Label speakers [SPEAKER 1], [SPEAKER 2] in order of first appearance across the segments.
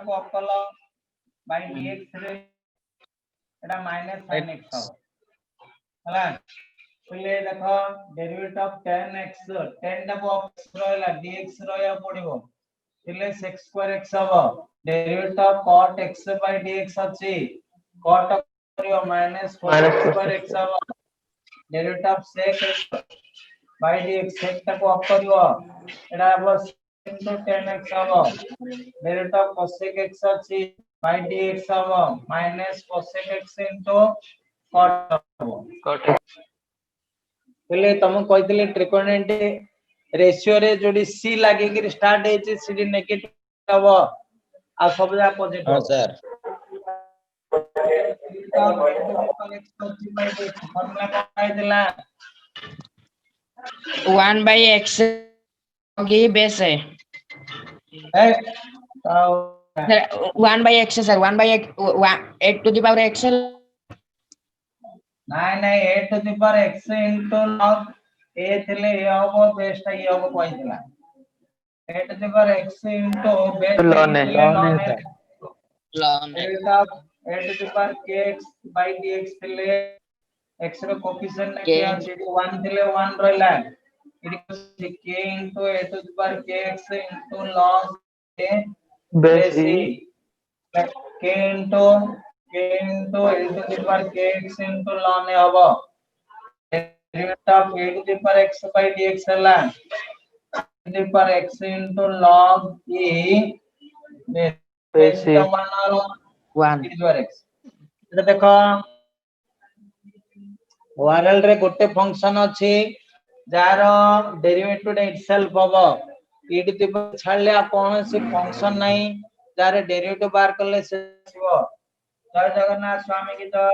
[SPEAKER 1] को अपकल bye dx रे एटा minus sin x हो हला पहिले देखो डेरिवेटिव ऑफ tan x 10 टा को x रहला dx रहया पड़िबो पहिले sec square x हो derivative of cot x by dx अछि cot करियो माइनस cos square x हो derivative of sec x by dx sec टा को अप करियो एटा बस into tan x हो डेरिवेटिव ऑफ cosec x अछि by dx हो minus cosec x into cot हो पहिले तम कहितले ट्रिकोणमिति रेशियो रे जोडी c लागे कि स्टार्ट हेछि सी नेगेटिव हो आ सब जा पॉजिटिव
[SPEAKER 2] हां सर
[SPEAKER 1] फॉर्मूला काय दिला
[SPEAKER 3] 1 by x होगी बेस है
[SPEAKER 1] है
[SPEAKER 3] 1 by x sir 1 by x 8 to the power x
[SPEAKER 1] नहीं 8 to the power x into log a थिले ए होबो बेस ए होबो कहइतला 8 to the power x into base
[SPEAKER 2] ln a
[SPEAKER 1] ln a
[SPEAKER 3] ln
[SPEAKER 1] delta 8 to the power kx by dx थिले x रो coefficient ने क्या अछि 1 थिले 1 रहला it k into a to the power kx into log a base e k into a to the power kx into ln a होबो derivative of a to the power x by dx हला to the power x into log e base e 1 to the power x एटा देखो ओआरएल रे गोटे function अछि jar derivative itself होबो e to the power छाडले कोन से function नाही jar derivative बार करले से हो जय जगन्नाथ स्वामी की तो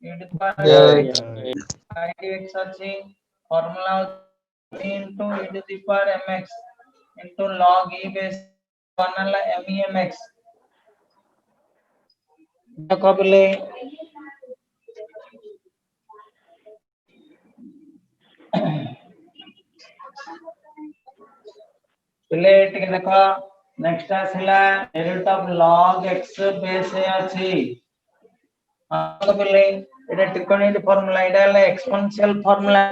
[SPEAKER 1] e to the power x अछि formula into e to the power mx into log e base बनला mx देखो पहले पहले टिके देखो नेक्स्ट आसला derivative of log x base a अछि तो पहले एटा ट्रिकोणमिति फार्मूला एटा है एक्सपोनेंशियल फार्मूला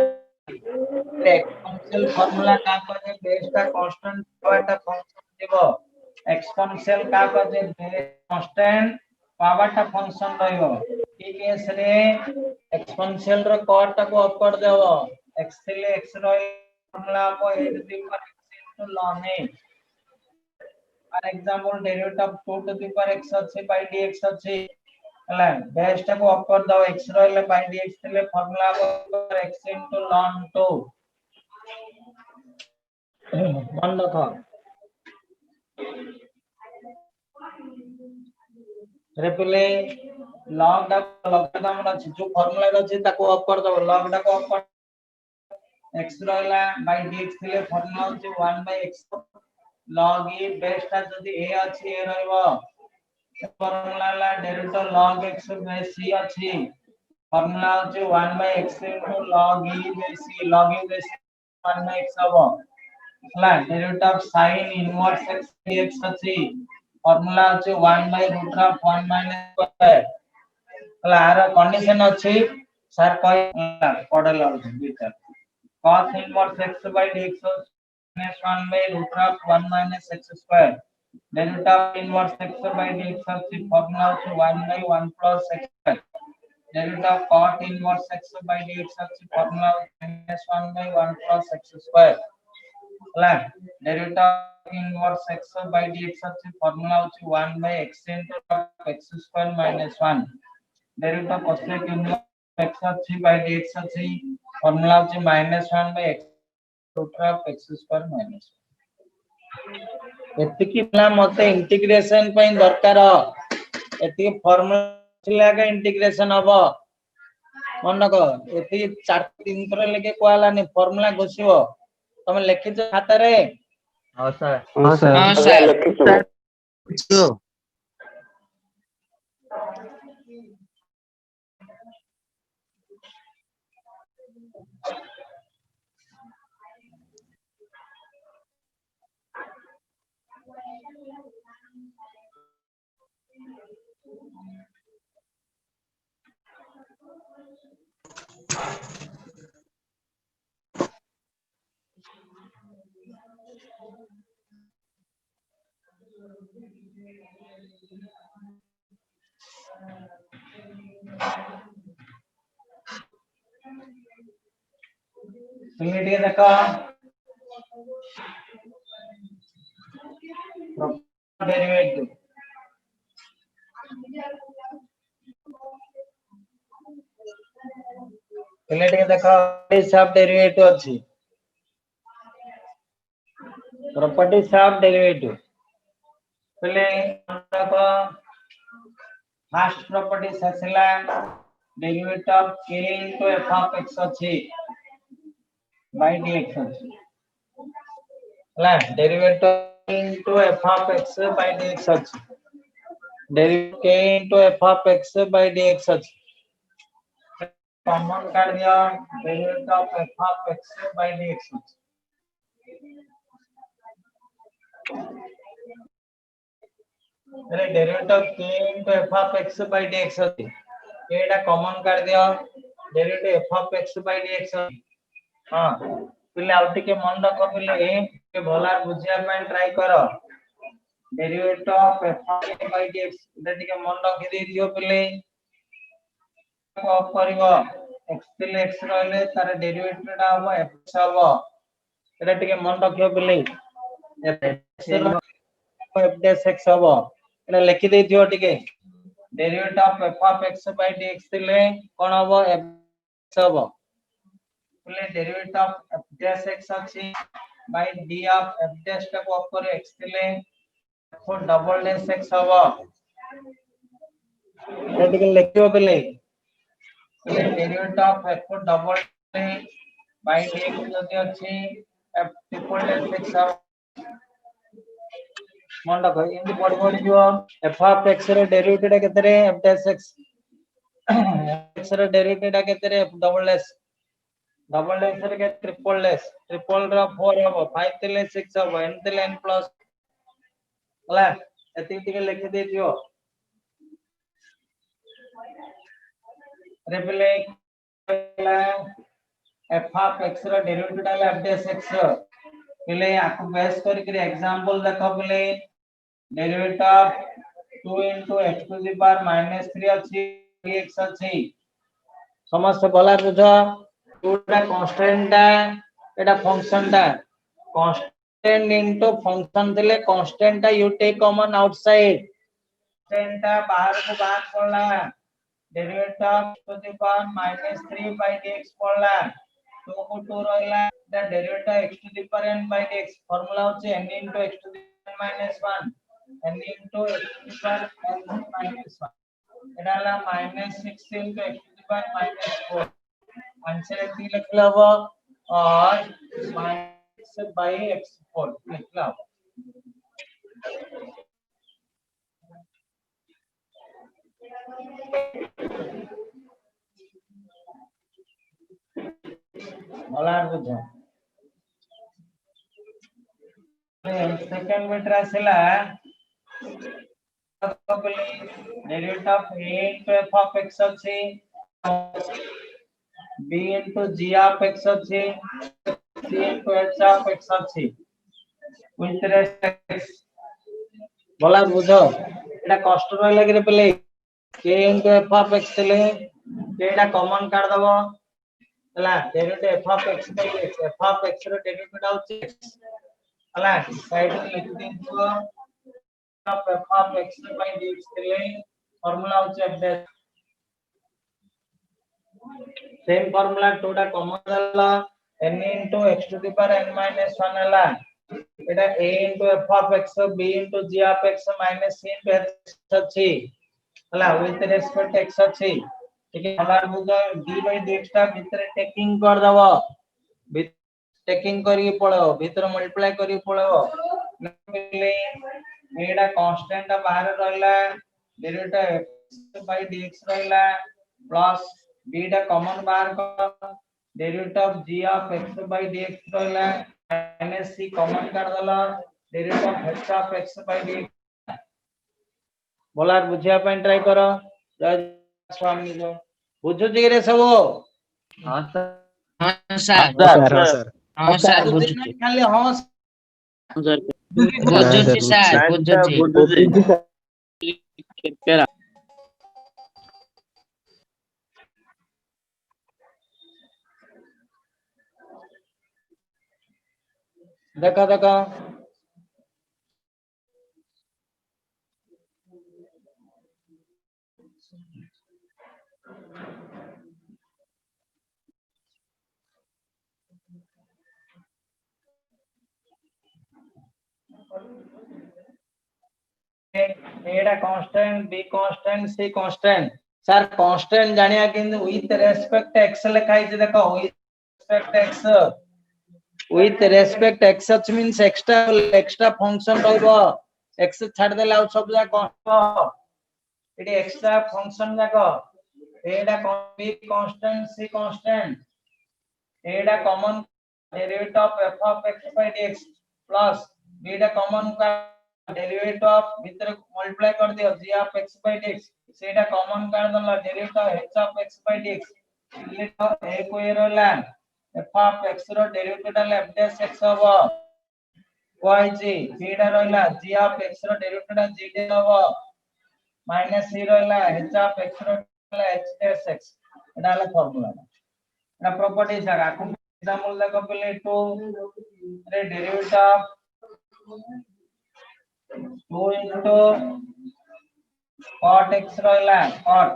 [SPEAKER 1] एक्सपोनेंशियल फार्मूला का कहे बेस का कांस्टेंट पावर फंक्शन देबो एक्सपोनेंशियल का कहे बेस कांस्टेंट पावर टा फंक्शन रहइबो ई केस रे एक्सपोनेंशियल रो cos टा को अप कर देबो x थिले x रो फार्मूला को e to the power x into ln a for example derivative of 2 to the power x अछि by dx अछि हला बेस टा को अप कर दो x रहले by dx थिले फार्मूला को x into ln 2 मन रखो रे पहले log टा हमरा जो फार्मूला अछि ताको अप कर दो log टा को अप कर x रहला by dx थिले फार्मूला अछि 1 by x log e base टा जदी a अछि a रहइबो फार्मूला ला derivative log x base c अछि फार्मूला अछि 1 by x into log e base c log e base 1 by x हबो हला derivative of sin inverse x dx अछि फार्मूला अछि 1 by root of 1 minus square हला आर condition अछि sir कहि पढल अछि बिचार cos inverse x by dx minus 1 by root of 1 minus x square delta inverse x by dx अछि फार्मूला अछि 1 by 1 plus x square delta cot inverse x by dx अछि formula minus 1 by 1 plus x square हला delta inverse x by dx अछि formula अछि 1 by x into x square minus 1 delta cosec inverse x अछि by dx अछि formula अछि minus 1 by x root of x square minus 1 एतिकी प्ला मते integration पई दरकार एतिकी फार्मूला छिलागा इंटीग्रेशन हबो मन को एति 4 3 थर लेके कोलानी फार्मूला घोषिबो तमे लिखित खाता रे
[SPEAKER 2] हां सर
[SPEAKER 3] हां सर
[SPEAKER 1] ପିଲେ ଟିକେ ଦେଖ ଡେରିଭେଟିଭ ପିଲେ ଟିକେ ଦେଖ सब डेरिवेटिव अछि प्रॉपर्टीज ऑफ डेरिवेटिव पहले देखो फर्स्ट प्रॉपर्टी ससला derivative of k into f of x अछि by dx अछि ला derivative into f of x by dx अछि derivative k into f of x by dx अछि कॉमन कर दिया derivative of f of x by dx अछि अरे derivative k into f of x by dx अछि एटा common कर दियो derivative f of x by dx हां पिले आउटी के मन रखो पिले के भला बुझिया ପାଇଁ ट्राई करो derivative of f of x by dx एटा के मन रखि दे दियो पिले को करिवो x पिले x रहले तार डेरिवेटिव टा हो f हबो एटा के मन रखियो पिले f dash x हबो एटा लिखि दे दियो टिके derivative of f of x by dx थिले कोन हबो f हबो पिले derivative of f dash x अछि by d of f dash टा को ऊपर x थिले for डबल डैश x हबो एटा के लिखियो पिले derivative of f for double by dx जदि अछि f ट्रिपल डैश x हबो मन रखो इनके पड़ जो f of x रे डेरिवेटिव टा केते रे f dash x x रे डेरिवेटिव टा केते रे डबल डैश रे के ट्रिपल रो 4 हबो 5 तिले 6 हबो n तिले n प्लस हला एति टिके लिखि दे दियो रे पले f of x रो डेरिवेटिव टा f dash x पहले आपको बेस करके एग्जांपल देखो पहले derivative of 2 into x to the power -3 अछि x अछि समस्त भला बुझो टूटा कांस्टेंट टा एटा फंक्शन टा कांस्टेंट इनटू फंक्शन दिले कांस्टेंट टा you take common outside constant टा बाहर को बाहर पड़ला derivative of to the power -3 by dx पड़ला 2 को 2 रहला the derivative x to the power n by dx formula होचे n into x to the power -1 n into x to the power n minus 1 Etah La -6 into x to the power -4 answer एती लिखला हो और -6 by x4 लिखला हो भला बुझो second metre आसेला derivative of a into f of x अछि b into g of x अछि c into h of x अछि with respect भला बुझो एटा कष्ट रहले कि पले k into f of x ले एटा कॉमन कर दबो हला derivative f of x by x f of x रो डेरिवेटिव होची हला साइड में लिख दियो f of x by dx ले फार्मूला होची f dash सेम फार्मूला टोटा कॉमन दला n into x to the power n minus 1 हला एटा a into f of x b into g of x minus c into h अछि हला with respect x अछि ठीक है हमार बुझो d by dx टा भीतर टेकिंग कर दबो टेकिंग करी पळो भीतर मल्टीप्लाई करी पळो ले एटा कांस्टेंट बाहर रहला डेरिवेटिव x by dx रहला प्लस b टा कॉमन बाहर कर derivative of g of x by dx रहला माइनस c कॉमन कर दला derivative of h of x by dx बोला बुझिया ପାଇଁ ट्राई करो जय स्वामी जो बुझु जी रे सब हां
[SPEAKER 3] हां सर
[SPEAKER 2] सर
[SPEAKER 3] हां सर बुझुची
[SPEAKER 1] खाली हां
[SPEAKER 3] सर ବୁଝୁଛି ସାର୍ ବୁଝୁଛି।
[SPEAKER 2] ବୁଝୁଛି ସାର୍।
[SPEAKER 4] କେତେ
[SPEAKER 1] ଦେଖ ଦେଖ एड़ा constant b constant c constant sir constant जानिया किंतु विथ रेस्पेक्ट एक्स लिखाई जे देखो with respect x means extra function रहबो एक्स छाड़ देला आउ सब जा कांस्टेंट एडी एक्स्ट्रा फंक्शन जाको एड़ा बी कांस्टेंट सी कांस्टेंट एड़ा common derivative of f of x by dx plus beta common का डेरिवेटिव ऑफ भीतर मल्टीप्लाई कर दियो g of x by dx सेटा कॉमन कर दला derivative of h of x by dx लिखो a को ये रहला f of x रो डेरिवेटिव टा f dash x होबो yg बीटा रहला g of x रो डेरिवेटिव टा g dash होबो माइनस c रहला h of x रो h dash x एटा हला फार्मूला ना प्रॉपर्टी सर आकु एग्जांपल देखो पहले तो रे derivative of 2 into cot x रहला cot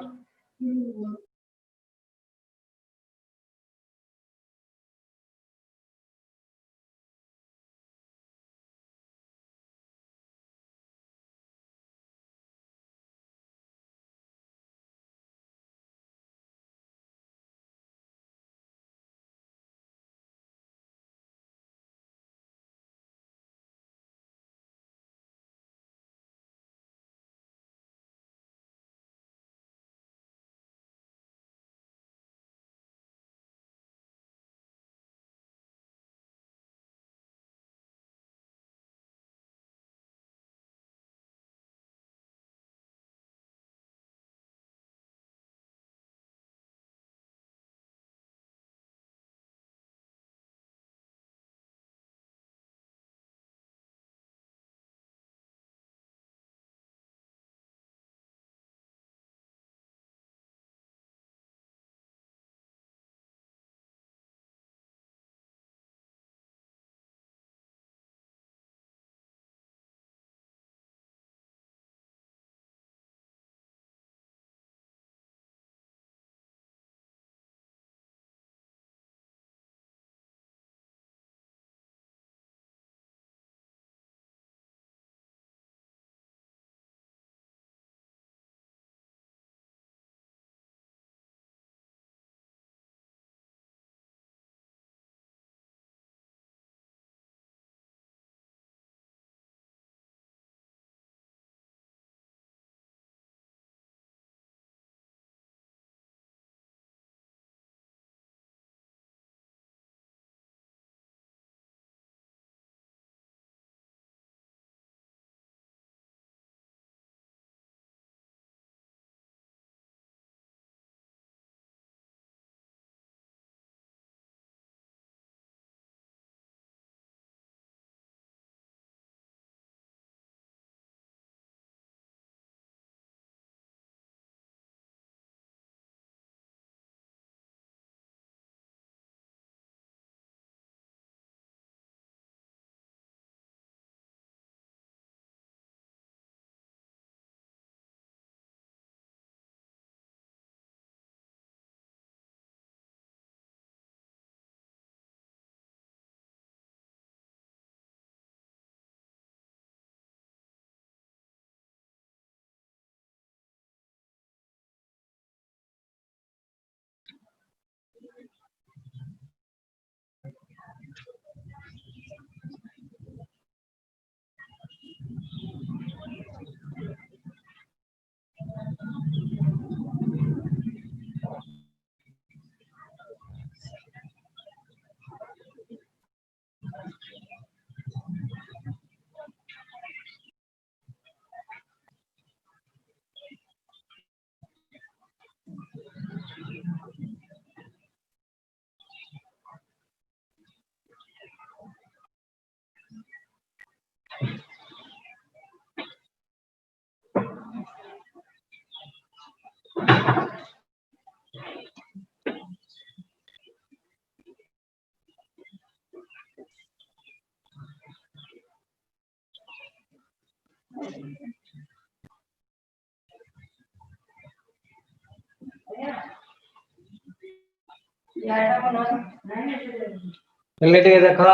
[SPEAKER 1] पहले टिके देखो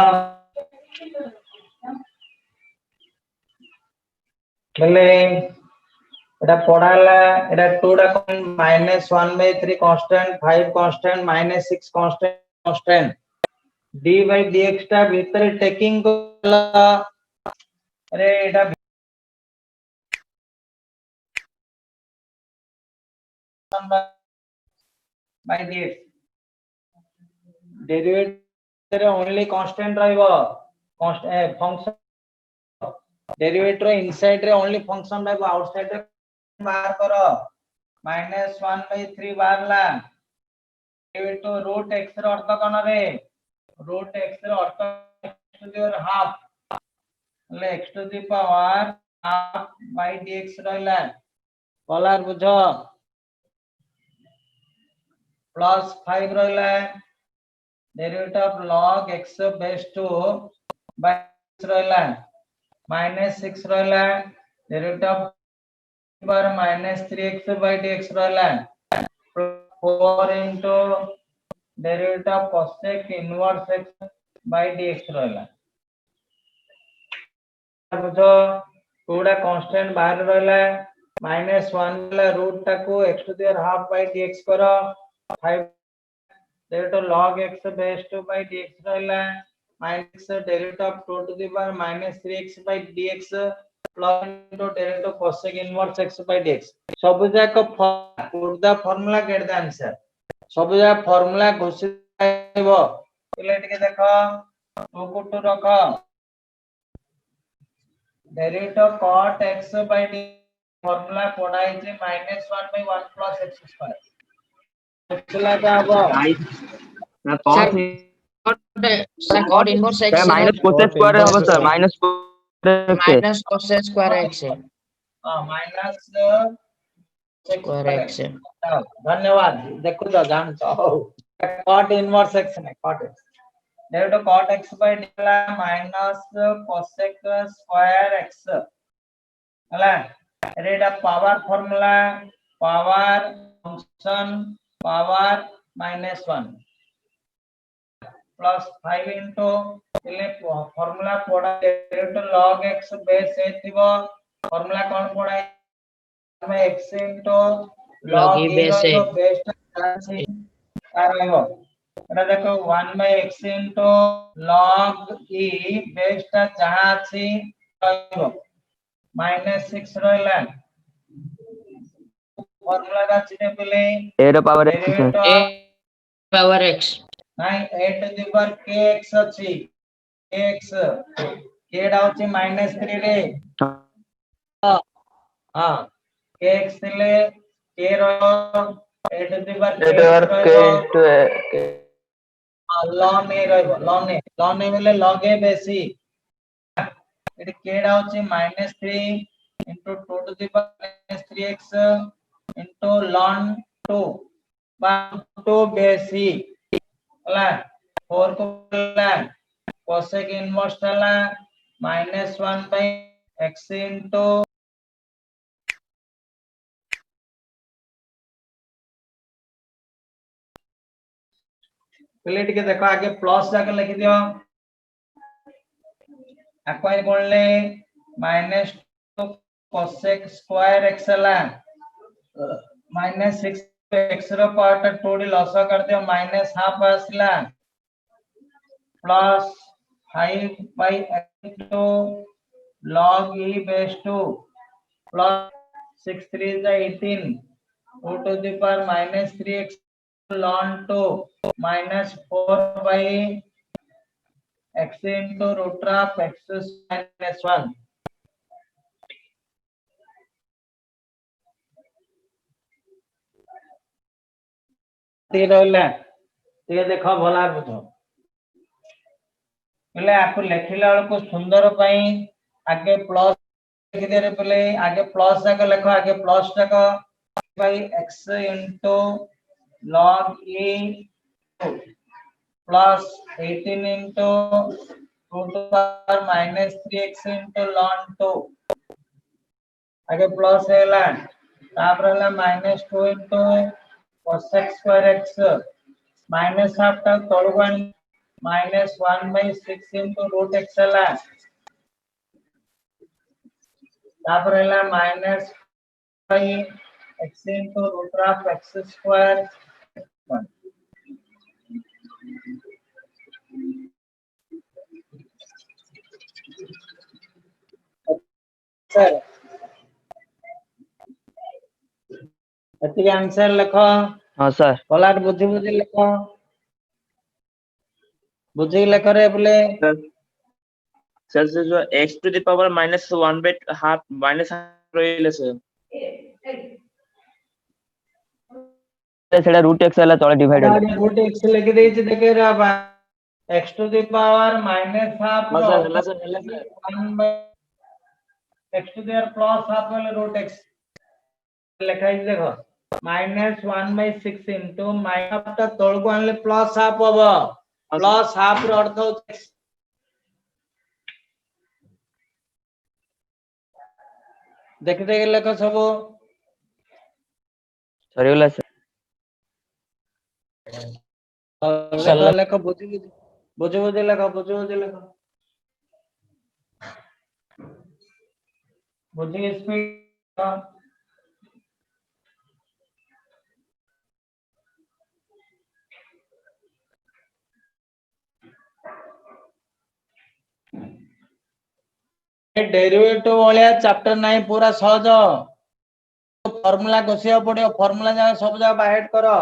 [SPEAKER 1] पहले एटा पढ़ाला एटा 2 टा -1/3 constant 5 constant -6 constant d by dx टा भीतर टेकिंग को अरे एटा by dx derivative only constant रहइबो कांस्टेंट फंक्शन डेरिवेटिव इनसाइड रे ओनली फंक्शन रहइबो आउटसाइड रे बाहर करो -1/3 बाहर ला डेरिवेटिव रूट x रे अर्थ कोन रे रूट x रे अर्थ x टू द हाफ ले x to the power half by dx रहला कलार बुझो प्लस 5 रहला derivative of log x base 2 by रहला -6 रहला डेरिवेटिव ऑफ पर -3x by dx रहला 4 into derivative of cosec inverse x by dx रहला बुझो पूरा कांस्टेंट बाहर रहला -1 ला रूट टाको x to the half by dx करो 5 derivative log x base 2 by dx रहला minus derivative of 2 to the power -3x by dx plus into derivative cosec inverse x by dx सब जाक put the formula get the answer सब जा formula घोषित आइबो पहिले टिके देखो 2 को 2 रखो derivative of cot x by d formula पढ़ाई जे -1/1 plus x स्क्वायर चला जाबो
[SPEAKER 4] ना कौन
[SPEAKER 3] सर
[SPEAKER 4] सी
[SPEAKER 3] sir cot inverse x
[SPEAKER 4] minus cosec square है बस sir minus
[SPEAKER 3] minus cos square x
[SPEAKER 1] हां माइनस
[SPEAKER 3] स्क्वायर x
[SPEAKER 1] धन्यवाद देखो तो जानतो cot इनवर्स x ने cot x derivative cot x by d ला माइनस cosec स्क्वायर x हला रेडा power formula power function power -1 plus 5 into इले फार्मूला पढ़ा derivative log x base a थिबो फार्मूला कोन पढ़ाई में x into log e
[SPEAKER 3] base
[SPEAKER 1] रो base जाछि आरइबो एटा देखो 1/x into log e base ता जहां अछि आइबो -6 रहला फार्मूला का चिन्ह पहले
[SPEAKER 4] ए रो power x
[SPEAKER 1] derivative
[SPEAKER 3] a power x
[SPEAKER 1] नाइ a to the power kx अछि kx k डाउछि -3 रे हां kx ले k रो a to the power ln a ln a बोले log a बेसी इट k डाउछि -3 into 2 to the power -3x into ln 2 2 बेसी हला 4 को ला cosec इनवर्स हला -1/x into पहले टिके देखो आगे प्लस जाके लिख दियो अक्वाई बोलले -2 cosec स्क्वायर x हला -6 x रो पार्ट थोड़ी लॉस कर दियो -1/2 आसला plus 5/x to log e base 2 plus 6 3 is 18 2 to the power -3x ln 2 -4/x into root of x -1 रहला ये देखो भला बुझो पहले आपको लिखिला बेल को सुंदर पई आगे प्लस लिख दे रे पहले आगे प्लस जाके लिखो आगे प्लस जाको bye x into log e plus 18 into 2 to the power -3x into ln 2 आगे प्लस हैला तापर हैला -2 into cosec square x minus half टा तळको आनी -1/6 into root x हला तापर हला -5x into root of x square sir एति आंसर लिखो
[SPEAKER 4] हाँ सर
[SPEAKER 1] कलाट बुझी बुझी लिखो बुझी लिखो रे बोले
[SPEAKER 2] सर से जो x to the power -1/2 minus रहिले सर
[SPEAKER 4] सेटा रूट एक्स वाला तळे डिवाइड होला
[SPEAKER 1] रूट x लिख देछि देखे रे बा x to the power -half
[SPEAKER 2] हाँ
[SPEAKER 1] रो
[SPEAKER 2] सर हला sir
[SPEAKER 1] 1 x to the power plus half वाले रूट x लिखा है देखो -1/6 into माइनस टा तळको आनले प्लस हाफ होबो प्लस हाफ रो अर्थ होते देख देख लिखो सब
[SPEAKER 4] सरी होला सर
[SPEAKER 1] लिखो लिखो बुझी बुझी लिखो बुझी लिखो बुझी स्पीड डेरिवेटिव वाला चैप्टर नहीं पूरा सहज फॉर्मूला घोषिया पड़ियो फॉर्मूला जा सब जा बाहेट करो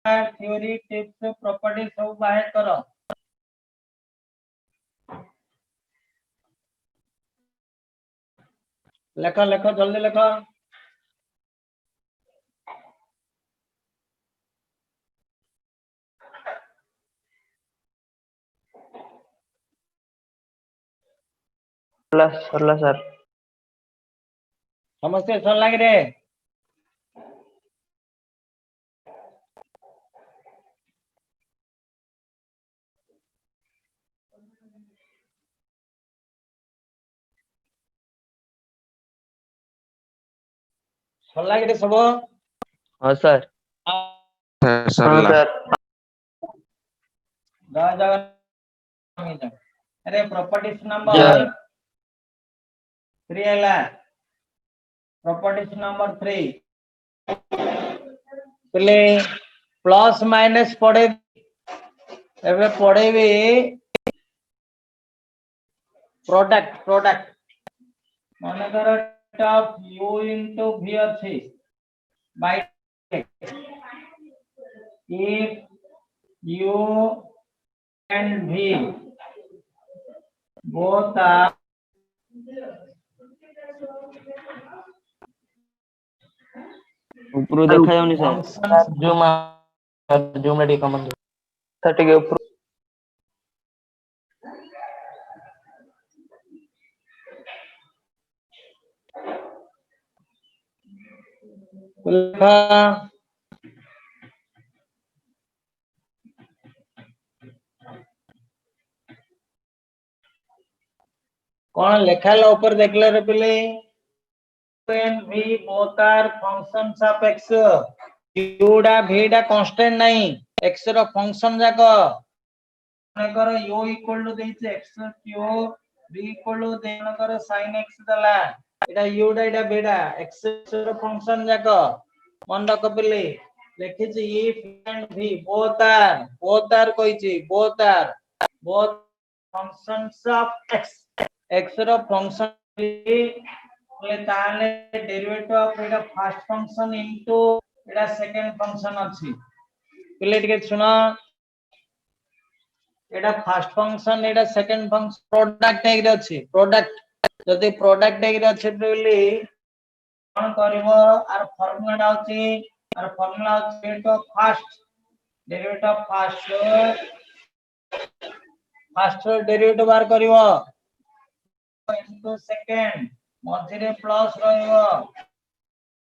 [SPEAKER 1] थ्योरी टिप्स प्रॉपर्टी सब बाहेट करो लिखो लिखो जल्दी लिखो
[SPEAKER 4] सरला सर
[SPEAKER 1] समझते सुन लगे रे सुन लगे रे सब
[SPEAKER 4] हाँ सर
[SPEAKER 2] सर
[SPEAKER 1] जा अरे प्रॉपर्टीज नंबर
[SPEAKER 4] Yeah.
[SPEAKER 1] 3 हला प्रॉपर्टीज नंबर 3 पहले प्लस माइनस पड़े एबे पड़ेबे प्रोडक्ट प्रोडक्ट माने कर टॉप u into v अछि by if u and v both are
[SPEAKER 4] ऊपर देखा जाउनी सर
[SPEAKER 1] functions
[SPEAKER 5] जूम रेडी कमन
[SPEAKER 4] सर ठीक है ऊपर
[SPEAKER 1] लिखा कौन लिखा ला ऊपर देख ले रे पहले when v both are functions of x u डा v डा कांस्टेंट नहीं x रो फंक्शन जाको माने कर u इक्वल टू देइছে x cube v equal to then कर sin x दला एटा u डा एटा v डा x रो फंक्शन जाको मन रख पहले लिखि छी if and v both are कहिछि both functions of x रो फंक्शन ले ताले डेरिवेटिव ऑफ एटा फर्स्ट फंक्शन इनटू एटा सेकंड फंक्शन अछि पहले टिके सुना एटा फर्स्ट फंक्शन एटा सेकंड फंक्शन प्रोडक्ट एक अछि प्रोडक्ट जदि प्रोडक्ट एक अछि बोली कोन करबो आर फार्मूला अछि आर फार्मूला अछि तो डेरिवेटिव ऑफ फर्स्ट डेरिवेटिव बार करबो इनटू सेकंड मझिरे प्लस रहइबो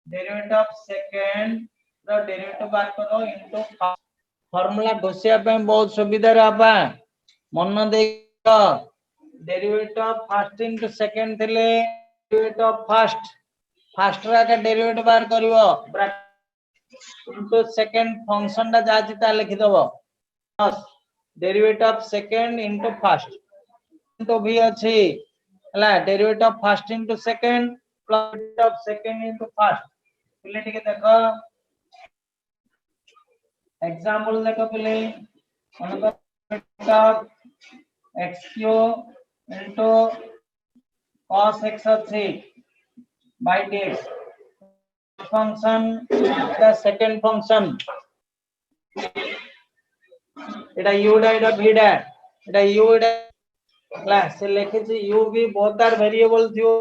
[SPEAKER 1] डेरिवेटिव ऑफ सेकंड रो डेरिवेटिव बात करो इनटू फार्मूला घोषिया पे बहुत सुविधा रे आपा मन देखो derivative of first into second थिले डेरिवेटिव ऑफ फर्स्ट रा का डेरिवेटिव बार करिवो into second function टा जाची ता लिखि दबो plus derivative of second into first into भी अछि हला derivative of first into second plus derivative of second into first पिले टिके देखो एग्जांपल देखो पिले अनका x cube into cos x अछि by dx function the second function এটা u টা এটা v টা এটা u এটা क्लास से लिखिছি u v both are variable थियो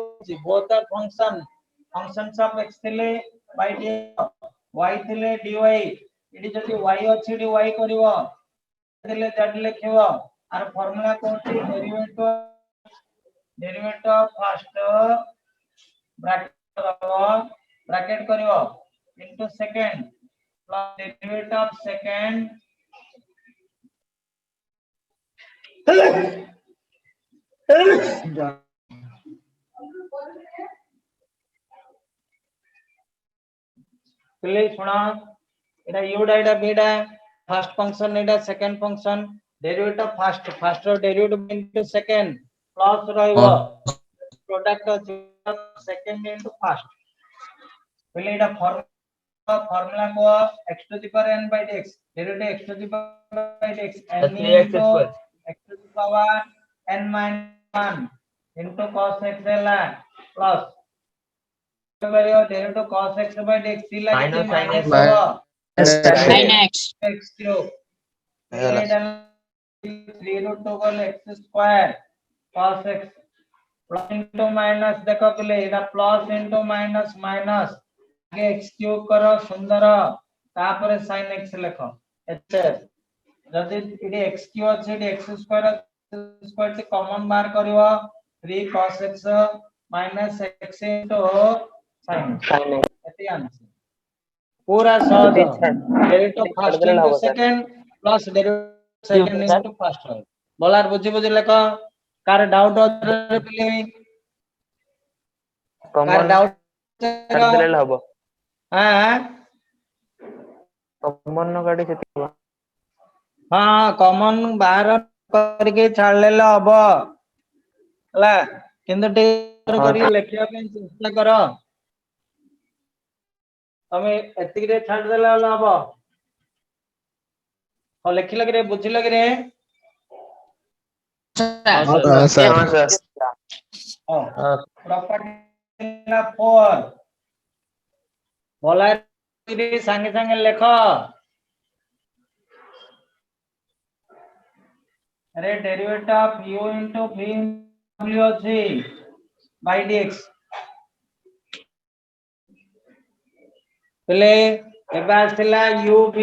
[SPEAKER 1] both are functions of x थिले by dx y थिले dy एटी जति y अछि डी y करिवो थिले z लिखिवो आर फार्मूला कोठी डेरिवेटिव फर्स्ट ब्रैकेट करिवो into second plus derivative of second पहले सुना एटा u डा एटा v डा फर्स्ट फंक्शन एटा सेकंड फंक्शन डेरिवेटिव फर्स्ट रो डेरिवेटिव इनटू सेकंड प्लस रहइबो product of second into first पहले एटा फार्मूला को x to the power n by dx derivative x to the power by dx n into x to the power n minus 1 into cos x है plus derivative cos x by dx
[SPEAKER 2] Minus sin x.
[SPEAKER 3] sin x
[SPEAKER 1] x cube 3 root 2 को x square cos x plus into minus देखो पहले एटा plus into minus minus आगे x cube करो सुंदर तापर sin x लिखो एते जदि इडी x क्यूब अछि इडी x स्क्वायर से कॉमन बाहर करिवो 3 cos x minus x into sin एते आंसर पूरा सहज डेरिवेटिव फर्स्ट into सेकंड plus derivative second into first बोलार बुझी बुझी लेखो कार डाउट रे पिले कार
[SPEAKER 4] कॉमन
[SPEAKER 1] डाउट
[SPEAKER 4] देले हबो
[SPEAKER 1] हां
[SPEAKER 4] कॉमन न गाडी सेति
[SPEAKER 1] हां कॉमन बाहर करके छाड़ले हबो हला किंतु टेर करी लेखिया पे चेष्टा करो तमे एतिक रे छाड़ देला हबो और लेखि लगे रे बुझि लगे रे
[SPEAKER 2] हाँ
[SPEAKER 4] हां
[SPEAKER 2] सर
[SPEAKER 1] प्रॉपर्टी ना 4 बोला रे संगे संगे लेखो अरे derivative of u into v w अछि by dx पहले एबा आथिला u v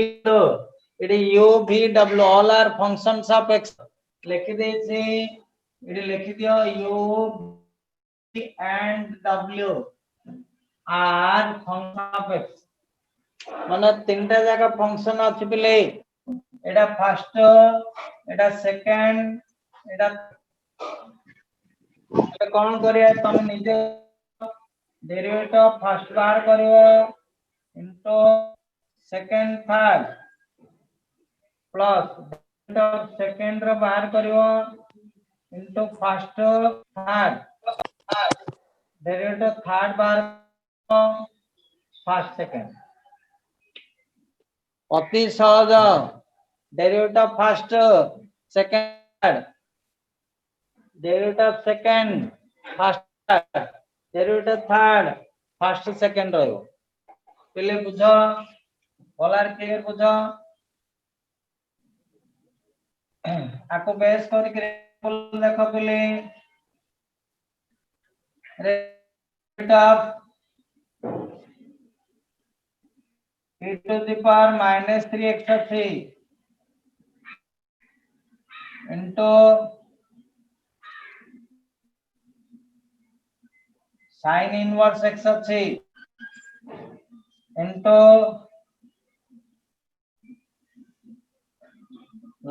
[SPEAKER 1] ED u v w all are functions of x लिखि दे छी इडी लिखि दियो u v and w are function of x माने तीनटा जगह फंक्शन अछि पहले एटा फर्स्ट एटा सेकंड एटा कोन करिया तुम निजे डेरिवेटिव फर्स्ट बार करियो into second third plus derivative second रो बाहर करियो into first third derivative third बार फर्स्ट सेकंड अति सहज derivative first second derivative second first derivative third first second रहयो पहले बुझो बोलार क्लियर बुझो आपको बेस करके देखो पहले derivative e to the power minus 3x अछि into sin inverse x अछि into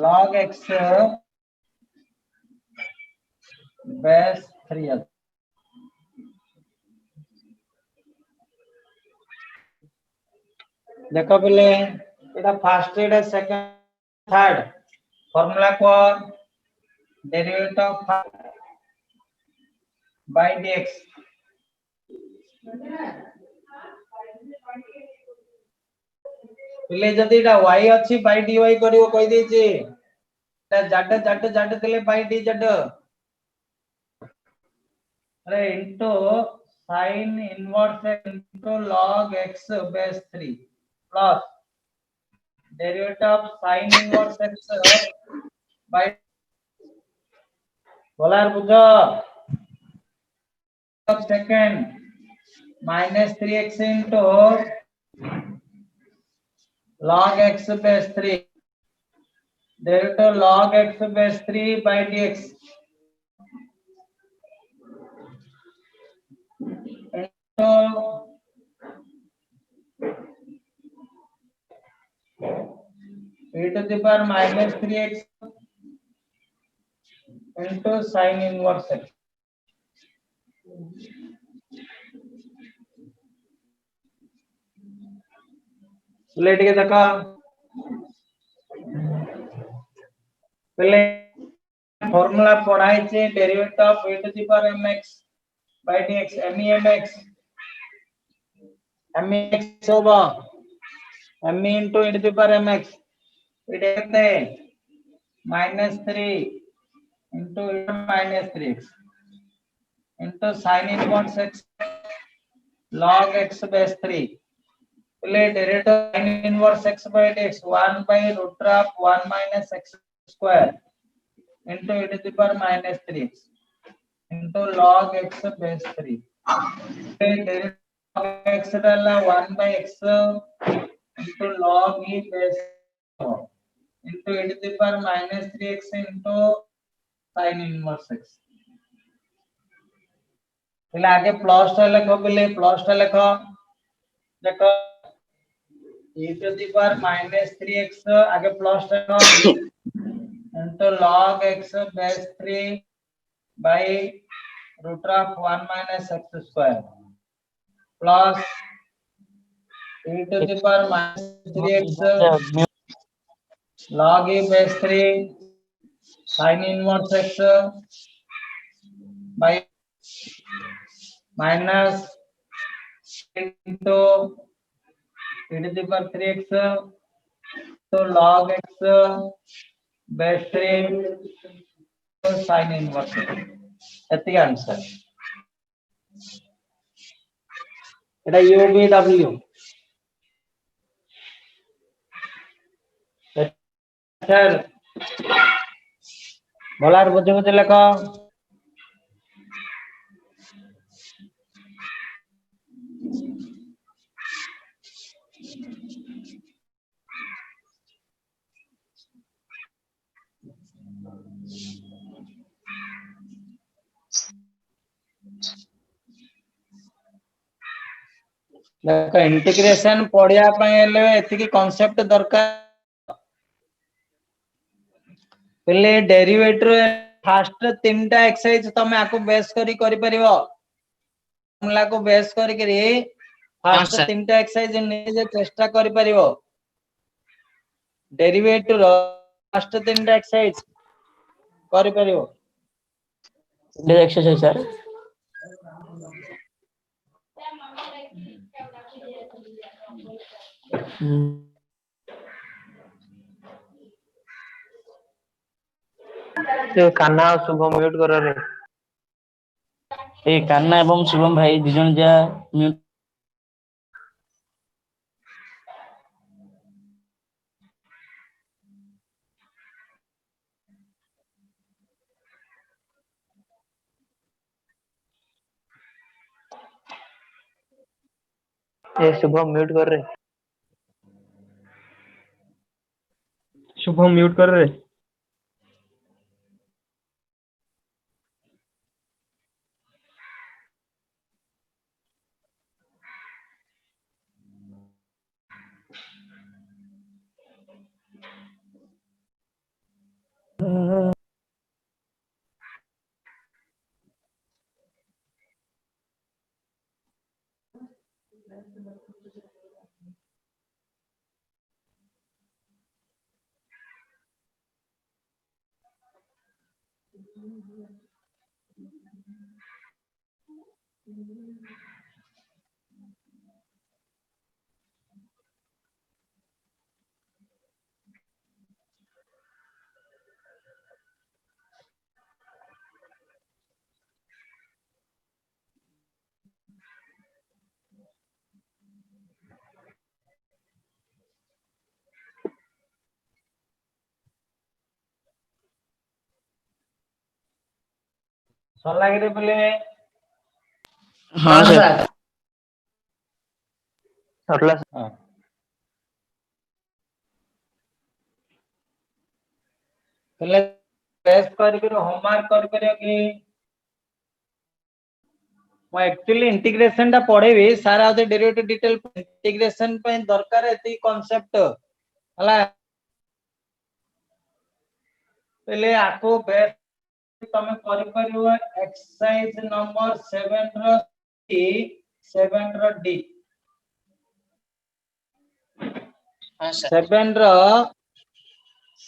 [SPEAKER 1] log x base 3 देखो पहले एटा फर्स्ट एटा सेकंड थर्ड फार्मूला को डेरिवेटिव ऑफ by dx पहले जदी एटा y अछि by dy करियो कहि दै छी एटा z देले by dz अरे into sin inverse into log x base 3 plus derivative of sin inverse x by बोलार बुझो second minus 3x into log x base 3 derivative log x base 3 by dx into e to the power minus 3x into sin inverse x लेट के देखा पहले formula पढ़ाई छे derivative of e to the power mx by dx mx mx होगा m into e to the power mx it is minus 3 into minus 3x into sin inverse x log x base 3 पहले derivative sin inverse x by dx 1 by root of 1 minus x square into e to the power minus 3x into log x base 3 derivative of x डालना 1 by x into log e base 4 into e to the power minus 3x into sin inverse x पहले आगे plus टा लिखो पहले plus टा लिखो देखो e to the power minus 3x आगे प्लस टा into log x base 3 by root of 1 minus x square plus e to the power minus 3x log e base 3 sin inverse x by minus into e to the power 3x तो log x base 3 तो sin inverse एतिक answer एटा u v w sir बोलार बुझे बुझे लिखो देखो integration पढ़िया पयले एतिकी concept दरकार पहले डेरिवेटिव फर्स्ट तीनटा एक्सरसाइज तमे आको बेस करि परिबो फॉर्मूला को बेस करी फर्स्ट
[SPEAKER 3] sir.
[SPEAKER 1] तीनटा एक्सरसाइज निजे चेष्टा करि परिबो डेरिवेटिव रो फर्स्ट तीनटा एक्सरसाइज करि परिबो
[SPEAKER 5] This exercise, sir.
[SPEAKER 4] जो कान्हा और शुभम म्यूट करो रे
[SPEAKER 5] ए कान्ना एवं शुभम भाई दिजन जा म्यूट
[SPEAKER 4] ये शुभम म्यूट कर रे शुभम म्यूट कर रे
[SPEAKER 1] सरला कि पिले
[SPEAKER 5] हाँ सर
[SPEAKER 4] सरला
[SPEAKER 1] पहले टेस्ट कर होमवर्क कर कि मैं एक्चुअली इंटीग्रेशन टा पढ़ेबी सारा अदे डेरिवेटिव डिटेल इंटीग्रेशन पे दरकार एती कांसेप्ट हला पहले आको बेस तमे करि परियो एक्सरसाइज नंबर 7 रो सी 7 रो डी
[SPEAKER 3] हाँ सर
[SPEAKER 1] 7 रो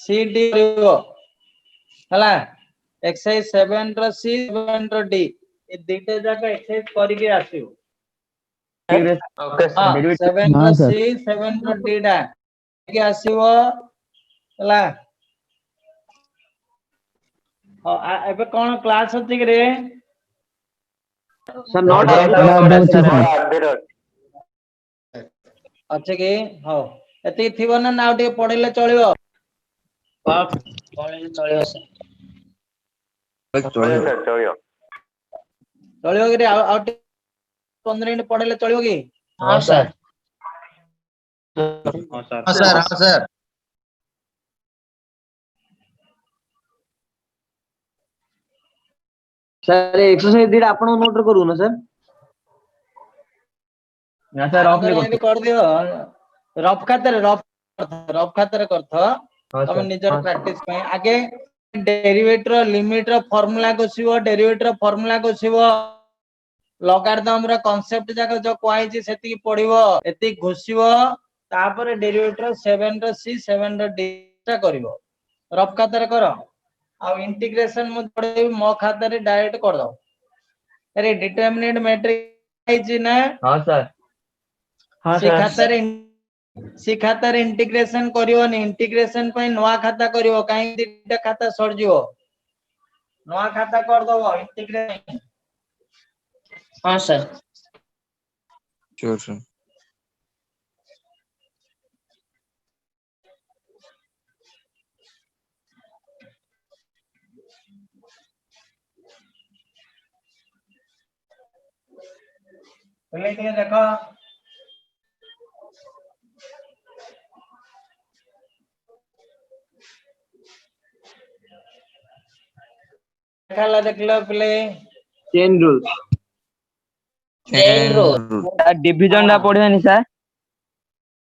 [SPEAKER 1] सी डी हला एक्सरसाइज 7 रो सी 7 रो डी ए दिटे जाका एक्सरसाइज करिके आसियो
[SPEAKER 4] ओके
[SPEAKER 1] हां
[SPEAKER 4] डेरिवेटिव
[SPEAKER 1] 7
[SPEAKER 5] हाँ
[SPEAKER 1] रो
[SPEAKER 5] सर
[SPEAKER 1] सी 7 रो डी डा के आसियो हला एबे कोन क्लास होती रे
[SPEAKER 2] सर नॉट
[SPEAKER 1] अच्छे के हो एती थिबो ना नाउ टे पढिले चलिबो
[SPEAKER 3] कॉलेज चलियो सर
[SPEAKER 1] चलिबो कि रे आउ 15 मिनिट पढिले चलिबो कि
[SPEAKER 3] हाँ सर
[SPEAKER 5] सर
[SPEAKER 2] सर एक्सरसाइज दीटा आपण नोट करू ना सर
[SPEAKER 4] ना सर ऑफ
[SPEAKER 1] आंदर
[SPEAKER 4] लिखो
[SPEAKER 1] एंड कर दियो रफ खातर करथ
[SPEAKER 4] हां
[SPEAKER 1] तमे
[SPEAKER 4] सर
[SPEAKER 1] निजर प्रैक्टिस पे आगे डेरिवेटिव लिमिट रो फार्मूला गोसिबो डेरिवेटिव फार्मूला गोसिबो लॉगारिथम रो कांसेप्ट जाक जो कोइ जे सेति पढिबो एति घोसिबो तापर डेरिवेटिव 7 रो सी 7 रो डी ता करिवो रफ खातर करो आ इंटीग्रेशन मु पढेबी मो खातर डायरेक्ट कर दो अरे डिटरमिनेंट मैट्रिक्स आइछि ना
[SPEAKER 4] हां सर हां सर
[SPEAKER 1] सी खातार इंटीग्रेशन करिवोनी इंटीग्रेशन पय नवा खाता करिवो काई दिटा खाता सर जिवो नवा खाता कर दबो इंटीग्रेशन
[SPEAKER 3] हाँ सर
[SPEAKER 6] Sure, sir.
[SPEAKER 1] पहले के देखो देख लो पहले
[SPEAKER 2] chain rule
[SPEAKER 3] chain rule
[SPEAKER 6] rule.
[SPEAKER 2] Division रा पढियानी सर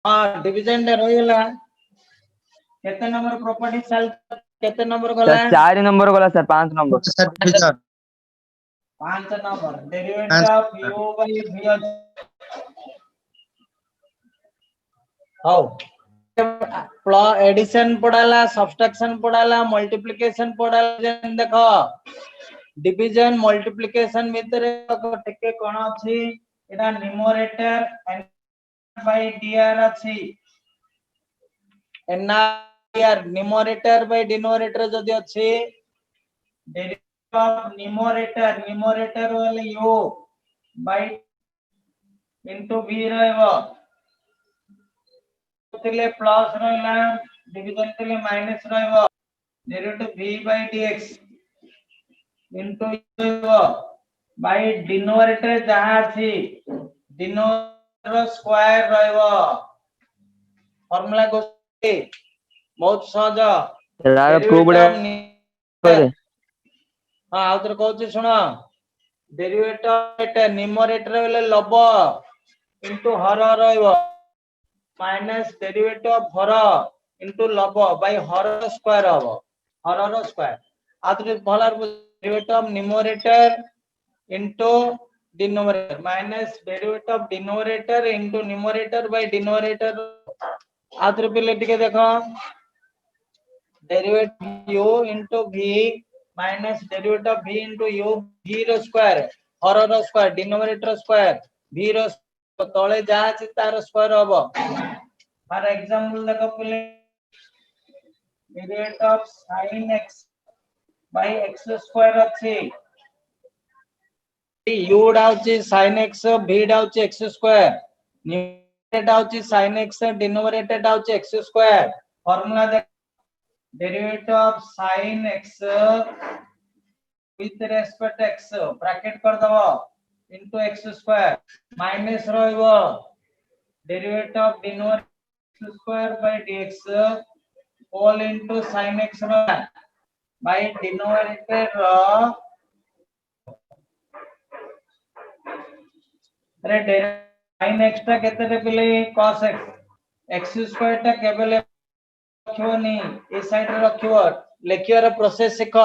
[SPEAKER 1] हां डिवीजन रे रहिला केते नंबर प्रॉपर्टी चल केते नंबर गला
[SPEAKER 2] सर 4 नंबर गला sir 5 number
[SPEAKER 1] 5 number derivative of u by v हाउ प्लस एडिशन पढ़ाला सब्सट्रैक्शन पढ़ाला मल्टीप्लिकेशन पढ़ाला जेन देखो डिवीजन मल्टीप्लिकेशन भितर टिके कोन अछि एटा न्यूमरेटर n बाय dr अछि n dr numerator by denominator जदि अछि डेरिवेटिव ऑफ न्यूमरेटर वाले u बाय इनटू v रहबो तिले प्लस रहला डिवीजन तिले माइनस रहबो derivative v by dx into रहबो बाय डिनोमिनेटर जहां अछि डिनोमिनेटर स्क्वायर रहबो फार्मूला को बहुत सहज
[SPEAKER 2] यार प्रूव्ड करे
[SPEAKER 1] हां आउतर कहू सुनो डेरिवेटिव एटा न्यूमरेटर वाले लब इनटू हर रहबो माइनस डेरिवेटिव ऑफ हर इनटू लब बाय हर स्क्वायर हबो हर रो स्क्वायर आतरे भलार derivative of numerator into denominator minus derivative of denominator into numerator by denominator आतरे पहले टिके देखो derivative u into v minus derivative of v into u v रो स्क्वायर हर रो स्क्वायर डिनोमिनेटर स्क्वायर v रो तळे जा अछि तार स्क्वायर हबो फॉर एग्जांपल देखो पहिले derivative of sin x by x square अछि u डाउची sin x v डाउची x स्क्वायर न्यूमरेटर डाउची sin x डिनोमिनेटर डाउची x square formula derivative of sin x with respect to x bracket कर दबो into x square minus रहइबो derivative of denominator x square by dx all into sin x by denominator अरे sin x टा केते रे पिले cos x square टा केवल रखियोनी ए side रे रखियो लेखियर प्रोसेस सिख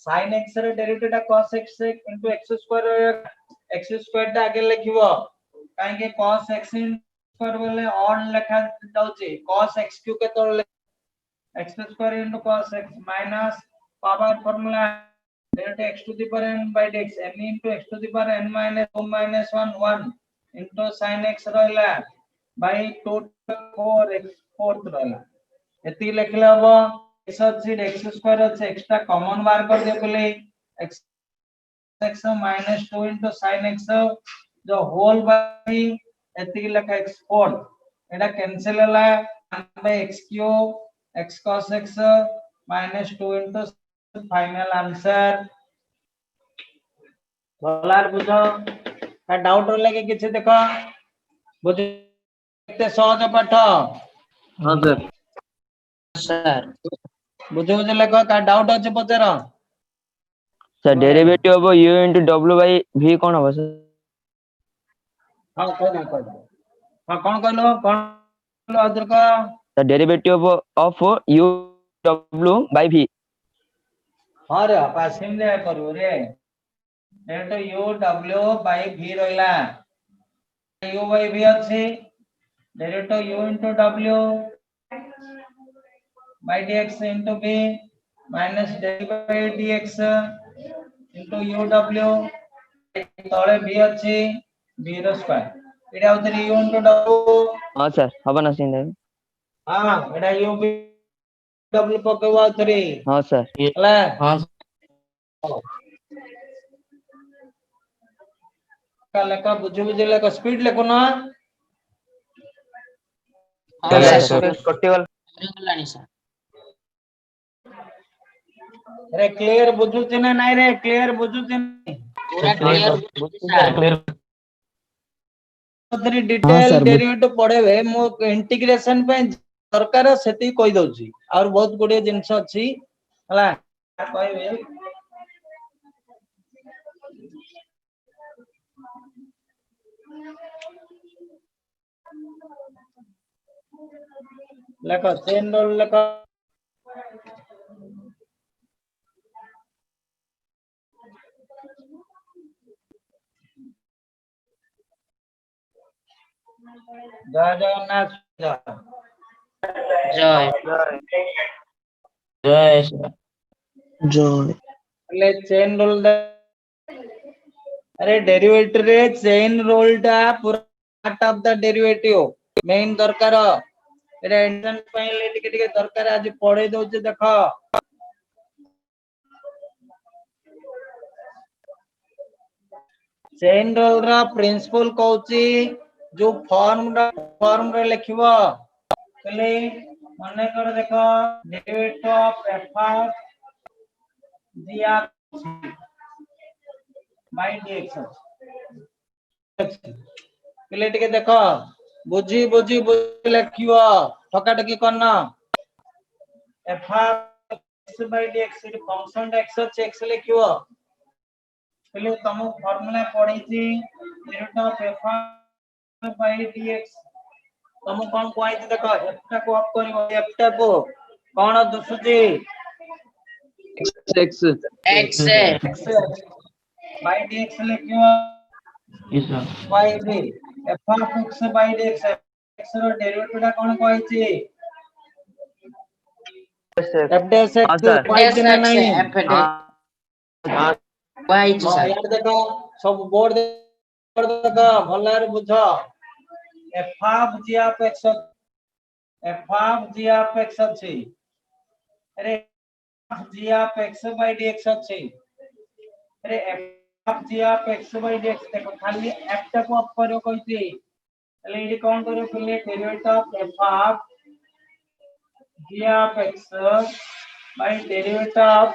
[SPEAKER 1] sin x रे डेरिवेटिव टा cos x into x square टा आगे लिखिबो काहे के cos x स्क्वायर बोले ऑन लिखा जाउची cos x क्यू के तोड़ x square into cos x minus power formula delta x to the power n by dx n into x to the power n minus 2 minus 1 1 into sin x रहला by 2 4 x 4 रहला एती लिखले हबो x अछि x square अछि x टा common बाहर कर दे बोले x x minus 2 into sin x जो होल बाय एती लिखा x 4 एटा कैंसिल होला 1 by x cube x cos x minus 2 into final answer बोलार बुझो का डाउट होले के किछ देखो बुझ एते सहज पाठ
[SPEAKER 4] हां सर
[SPEAKER 3] सर
[SPEAKER 1] बुझे बुझे लेखो का डाउट अछि पचार
[SPEAKER 2] sir derivative of u into w by v कोन हो सर
[SPEAKER 1] हां कोन कहलो कोन अदर का
[SPEAKER 2] the derivative of u w by v
[SPEAKER 1] हां रे पासिम ले करू रे एटा u w by v रहला u by v अछि derivative u into w by dx into v minus del by dx into u w तळे v अछि v रो स्क्वायर एटा उतरी u into w
[SPEAKER 2] हां सर हबना सिन
[SPEAKER 1] हां एटा u w पकेवा उतरी
[SPEAKER 2] हां सर
[SPEAKER 1] हला
[SPEAKER 5] हाँ
[SPEAKER 1] का लेका बुझे बुझे लेका स्पीड लेको ना
[SPEAKER 3] हाँ
[SPEAKER 6] Yes,
[SPEAKER 3] सर
[SPEAKER 6] sir.
[SPEAKER 4] कटिगल
[SPEAKER 3] गलानी सर
[SPEAKER 1] रे क्लियर बुझुची ना नाही रे क्लियर बुझुची
[SPEAKER 3] पूरा क्लियर सर
[SPEAKER 1] तरी डिटेल डेरिवेटिव पढेबे मो इंटीग्रेशन पे सरकार सेती कहि दउची और बहुत गुडे जिंस अछि हला कहबे लेको चेन रोल लेको जय जगन्नाथ
[SPEAKER 3] जय
[SPEAKER 5] जय सर
[SPEAKER 1] ले चेन रोल दे अरे डेरिवेटिव रे चेन रोल टा पूरा part of the derivative main दरकार एटा एंट्रेंस पहिले टिके टिके दरकार आज पढे दउचे देखो चेन रोल रा प्रिंसिपल कहउची जो फॉर्म रे लिखिबो पहिले मने कर देखो डेरिवेटिव ऑफ एफ दिया बाय dx पहिले टिके देखो बुझी बुझी लिखिबो ठका ठकी करना f x by dx function x ଅଛି x लिखिबो पहिले तम फार्मूला पढीची derivative of f by dx तम कोन कहै देखो f टा को अप करिवो f टा को कोन दुसुची
[SPEAKER 4] x
[SPEAKER 3] एक्स
[SPEAKER 1] by dx लिखिबो
[SPEAKER 5] yes sir
[SPEAKER 1] by v f of x by dx x रो डेरिवेटिव टा कोन कहै छी f dash
[SPEAKER 2] हाँ
[SPEAKER 1] x
[SPEAKER 2] सर
[SPEAKER 1] पाइछ ना नहीं
[SPEAKER 3] f dash
[SPEAKER 2] हाँ
[SPEAKER 3] पाइछ
[SPEAKER 1] हां
[SPEAKER 3] सर
[SPEAKER 1] यार देखो सब बोर्ड देखो भल रे बुझ f of g of x ଅଛି अरे g of x by dx ଅଛି अरे f of g of x by dx देखो खाली f टा को अप करियो कहिते એટલે એડી કોણ કર્યો પેલે derivative of f of g of x by derivative of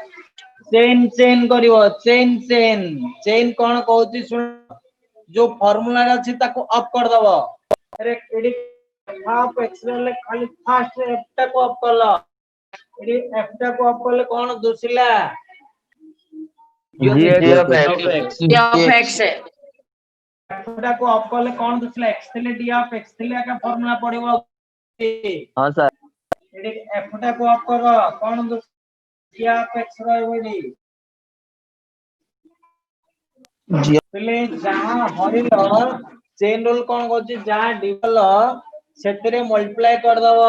[SPEAKER 1] chain करियो चेन कोन कहउची सुन जो फार्मूला अछि ताको अप कर दबो अरे एडी f of x ले खाली फर्स्ट f टा को अप करला एडी f टा को अप करले कोन दोसिला
[SPEAKER 2] g of
[SPEAKER 3] d
[SPEAKER 2] x
[SPEAKER 3] of x
[SPEAKER 1] f टा को अप करले कोन दोसिला x ଥିଲେ d of x ଥିଲେ का फार्मूला पड़िबो
[SPEAKER 2] हाँ सर
[SPEAKER 1] एडी f टा को अप कर कोन दो d of x रहबोनी पहले जहां हरिलो चेन रूल कोन कहछि जहां डिवल सेतरे मल्टीप्लाई कर दबो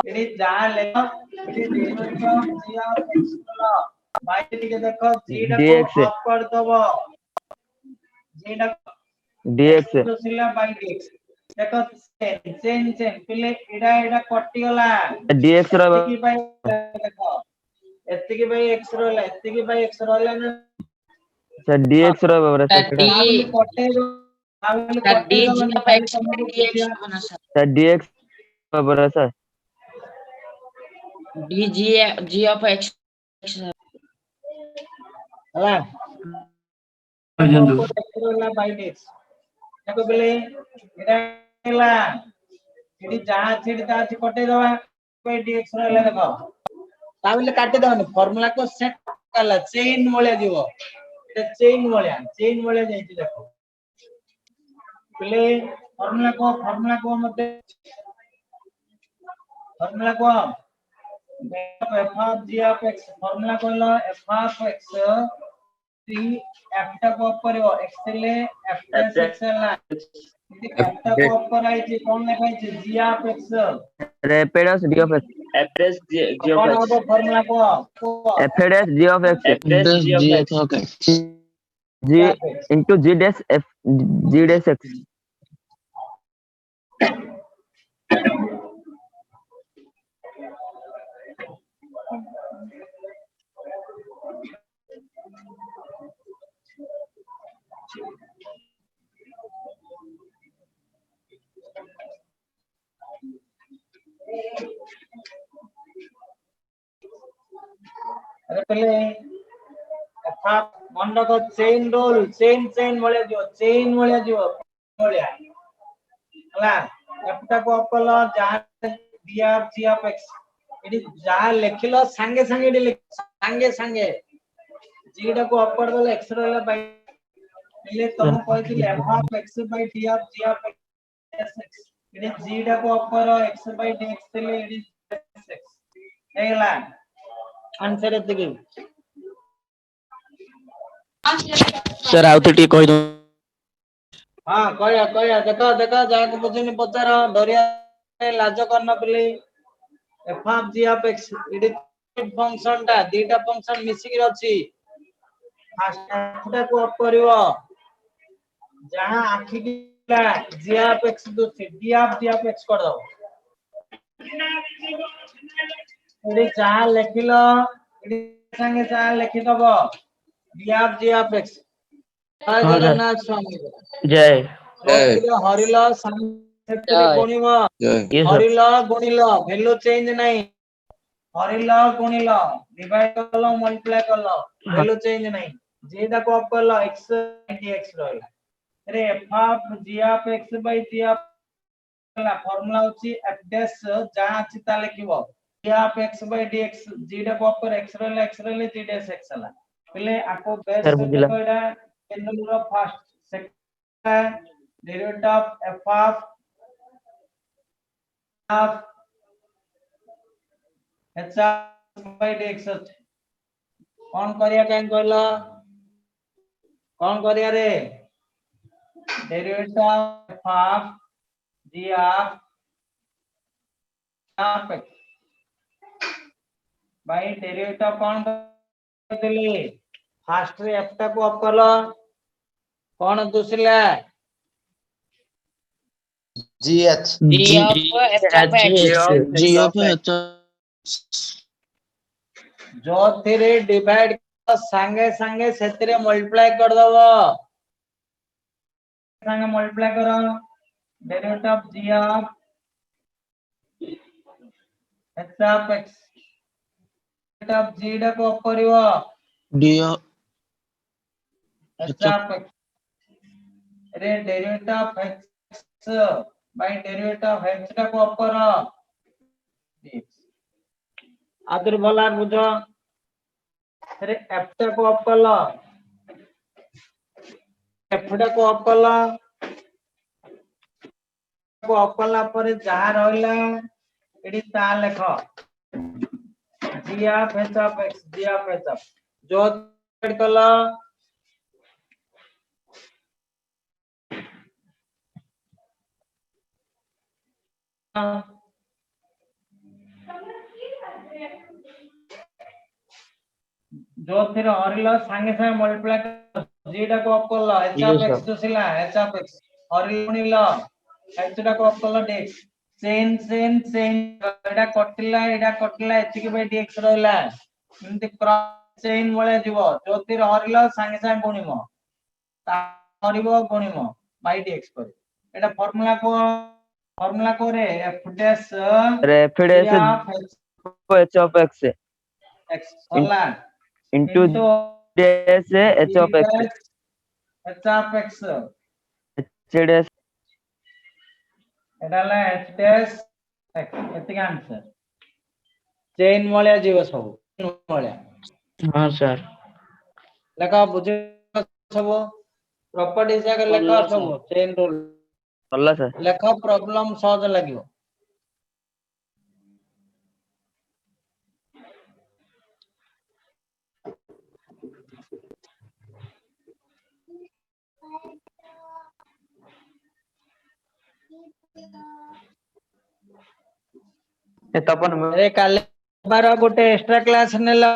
[SPEAKER 1] एडी जहां ले एडी डेरिवेटिव g of x ला बाय के देखो g टा को
[SPEAKER 2] dx
[SPEAKER 1] अप कर दबो g टा
[SPEAKER 2] dx
[SPEAKER 1] x तो सिला बाय dx देखो चेन पहले एडा कटि गला
[SPEAKER 2] dx रो
[SPEAKER 1] एतिकी बाय देखो एतिकी बाय x रहला एतिकी बाय x रहला ना
[SPEAKER 2] सर dx रो बराबर
[SPEAKER 3] d
[SPEAKER 2] सर
[SPEAKER 1] ताबले कटे दो ताबले कटे दो
[SPEAKER 3] d
[SPEAKER 1] माने
[SPEAKER 3] of
[SPEAKER 1] खाली
[SPEAKER 3] x
[SPEAKER 1] तुमको
[SPEAKER 3] dx
[SPEAKER 1] बुझिया
[SPEAKER 3] होना सर
[SPEAKER 2] सर dx बराबर sir
[SPEAKER 3] d g of x
[SPEAKER 1] हला
[SPEAKER 5] ବୁଝନ୍ତୁ
[SPEAKER 1] एक्सट्रा बाय डेक्स देखो बेले एटा ହେଲା ଏଠି ଯାହା ଅଛି ଏଠି ତା ଅଛି କଟେଇ ଦବା ବାଇ dx ରହିଲା ଦେଖ ତାବଲେ କାଟି ଦବାନି ଫର୍ମୁଲା को सेट କଲା ଚେନ ଭଳିଆ ଯିବ ଏଟା ଚେନ ଭଳିଆ ଯାଇଛି ଦେଖ ବେଲେ ଫର୍ମୁଲା को मते फॉर्मूला को f of g of x formula कहलो f of x t f टा को अप करियो x ले f dash x ला यदि f टा को अप कराई छी कोन लिखाई छी g of x
[SPEAKER 2] f dash d of x f dash g of
[SPEAKER 1] cone
[SPEAKER 2] x
[SPEAKER 1] हबो फॉर्मूला को
[SPEAKER 2] f dash g of x f dash g of x
[SPEAKER 1] g
[SPEAKER 2] g
[SPEAKER 1] of x
[SPEAKER 2] into g dash f g dash x
[SPEAKER 1] अरे पहले f मन रखो chain role chain भलिया जो भलिया हला f टा को अप कलो जहां d of g of x एडी जहां लिखिलो संगे संगे एडी संगे g टा को अप कर दले x रहला बाय पहले तुम कहथिले f of x by d of g of x एडी g टा को अप करो x by dx तले एडी x हेला आंसर एतिकी
[SPEAKER 5] सर आउते टी कहि दो
[SPEAKER 1] हां कहया देखो जाके बुझिनी पचार डरिया लाज करना पले f of g of x ED function टा दीटा फंक्शन मिसी के अछि फास्ट टा को अप करिवो जहां आखि की g of x दो d of g of x कर दो इडी जहां लिखिलो इडी संगे जहां लिखि दबो d of g of x जय
[SPEAKER 5] हाँ, सर।
[SPEAKER 1] जगन्नाथ स्वामी
[SPEAKER 5] जय
[SPEAKER 1] हरिला संगे गुणिमा
[SPEAKER 6] जय
[SPEAKER 5] ये सर
[SPEAKER 1] हरिला गुणिला वैल्यू चेंज नहीं हरिला गुणिला डिवाइड करलो मल्टीप्लाई करलो वैल्यू चेंज नहीं जे दा को अप करलो x dx रहला अरे f of g of x by g of ला फार्मूला होची f dash जहां अछि ता लिखिबो g of x by dx g दा को अप कर x रहले g dash x ला पहले आपको बेस
[SPEAKER 5] सर बुझला
[SPEAKER 1] देखो एटा general first second derivative of f of h by dx कौन करिया टाइम कहला कौन करिया रे derivative of f of g of x भाई डेरिवेटिव कौन करथिले फास्ट रे f टा को अप कलो कौन दुसला
[SPEAKER 7] GH
[SPEAKER 3] G of h of x.
[SPEAKER 7] G of H
[SPEAKER 1] जो थिरे डिवाइड संगे संगे सेतरे मल्टीप्लाई कर दबो संगे मल्टीप्लाई करो derivative g of h of x derivative g डा को अप करिवो
[SPEAKER 7] D of
[SPEAKER 1] h of x रे derivative x by derivative h टा को अप करो आदर भला बुझो अरे f टा को अप कर लो f टा को अप कर लो को अप करला पर जहां रहला एडी ता लेखो g of h of x g of h of जो ऐड कर लो जो फिर हरिलो संगे संगे मल्टीप्लाई g टा को अप कर लो h of x तो सिला h of x हरिलो h टा को अप कर लो dx चेन एडा कटिला h के बाय dx रहला इनते क्रॉस चेन वाले जीवो जो फिर हरिलो संगे संगे गुणिमो ता हरिबो गुणिमो बाय dx पर एडा फार्मूला को रे f डैश
[SPEAKER 2] रेफिडेस h of x
[SPEAKER 1] x होला
[SPEAKER 2] into dash h of x
[SPEAKER 1] h of x
[SPEAKER 2] h dash
[SPEAKER 1] एडाला h डैश x एतिक आंसर चेन वाले जीव सब वाले
[SPEAKER 5] हाँ सर
[SPEAKER 1] लेखा बुझे सब प्रॉपर्टी जाके लेखा सब चेन रूल
[SPEAKER 2] सरला सर
[SPEAKER 1] लेखा प्रॉब्लम सहज लागियो
[SPEAKER 2] तपन
[SPEAKER 1] अरे काले बार गोटे एक्स्ट्रा क्लास नेला